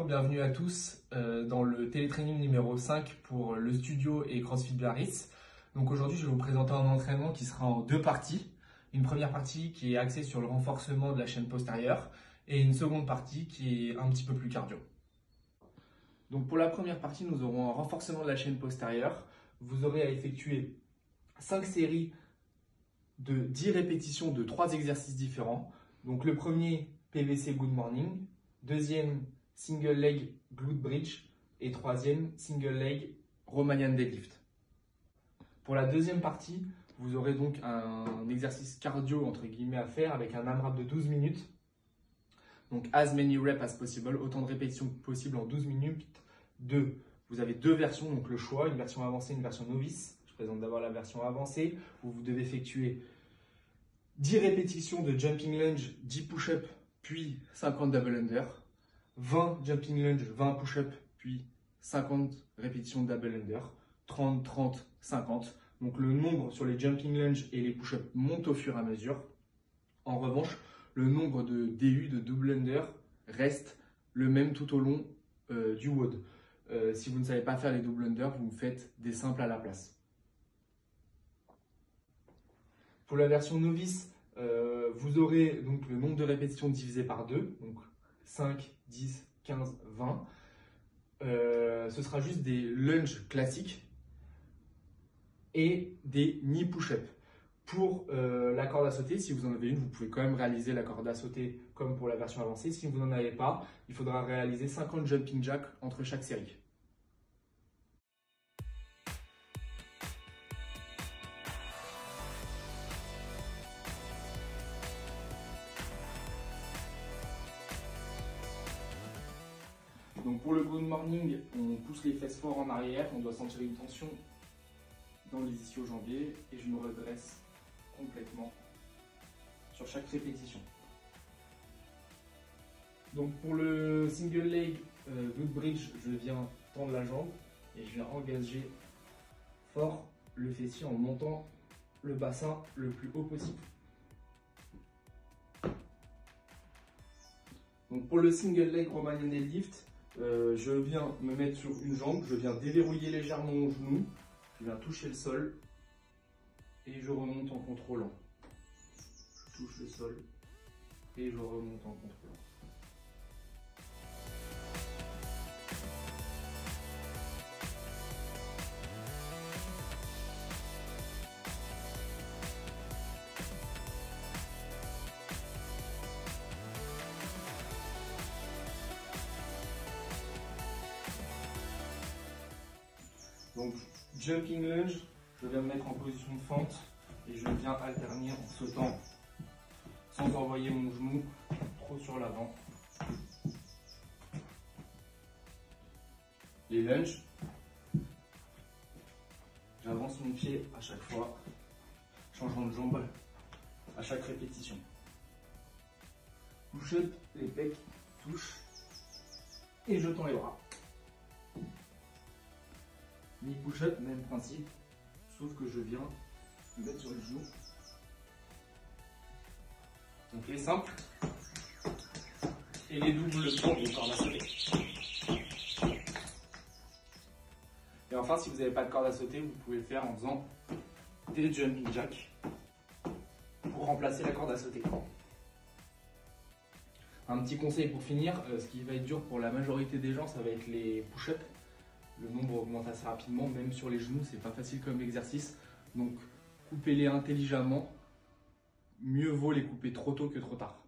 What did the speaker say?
bienvenue à tous dans le télétraining numéro 5 pour le studio et CrossFit Biarritz. Donc aujourd'hui, je vais vous présenter un entraînement qui sera en deux parties. Une première partie qui est axée sur le renforcement de la chaîne postérieure et une seconde partie qui est un petit peu plus cardio. Donc pour la première partie, nous aurons un renforcement de la chaîne postérieure. Vous aurez à effectuer 5 séries de 10 répétitions de 3 exercices différents. Donc le premier, PVC Good Morning. Deuxième, single leg glute bridge. Et troisième, single leg Romanian deadlift. Pour la deuxième partie, vous aurez donc un exercice cardio entre guillemets à faire avec un AMRAP de 12 minutes. Donc as many reps as possible, autant de répétitions que possible en 12 minutes. Vous avez deux versions, donc le choix, une version avancée, une version novice. Je présente d'abord la version avancée où vous devez effectuer 10 répétitions de jumping lunge, 10 push-up, puis 50 double under, 20 jumping lunge, 20 push-up, puis 50 répétitions de double under, 30, 30, 50. Donc le nombre sur les jumping lunge et les push-up monte au fur et à mesure. En revanche, le nombre de DU, de double under, reste le même tout au long du WOD. Si vous ne savez pas faire les double under, vous faites des simples à la place. Pour la version novice, vous aurez donc le nombre de répétitions divisé par 2, donc 5, 10, 15, 20. Ce sera juste des lunges classiques et des knee push-up. Pour la corde à sauter, si vous en avez une, vous pouvez quand même réaliser la corde à sauter comme pour la version avancée. Si vous n'en avez pas, il faudra réaliser 50 jumping jacks entre chaque série. Donc pour le good morning, on pousse les fesses fort en arrière, on doit sentir une tension dans les ischio-jambiers et je me redresse complètement sur chaque répétition. Donc pour le single leg glute bridge, je viens tendre la jambe et je viens engager fort le fessier en montant le bassin le plus haut possible. Donc pour le single leg Romanian deadlift, je viens me mettre sur une jambe, je viens déverrouiller légèrement mon genou, je viens toucher le sol et je remonte en contrôlant. Je touche le sol et je remonte en contrôlant. Donc, jumping lunge, je viens me mettre en position de fente et je viens alterner en sautant sans envoyer mon genou trop sur l'avant. Les lunges, j'avance mon pied à chaque fois, changeant de jambe à chaque répétition. Push-up, les pecs touchent et je tends les bras. Knee push-up, même principe, sauf que je viens me mettre sur le genou. Donc les simples et les doubles tours de corde à sauter. Et enfin, si vous n'avez pas de corde à sauter, vous pouvez le faire en faisant des jumping jacks pour remplacer la corde à sauter. Un petit conseil pour finir, ce qui va être dur pour la majorité des gens, ça va être les push-ups. Le nombre augmente assez rapidement, même sur les genoux, c'est pas facile comme exercice. Donc, coupez-les intelligemment. Mieux vaut les couper trop tôt que trop tard.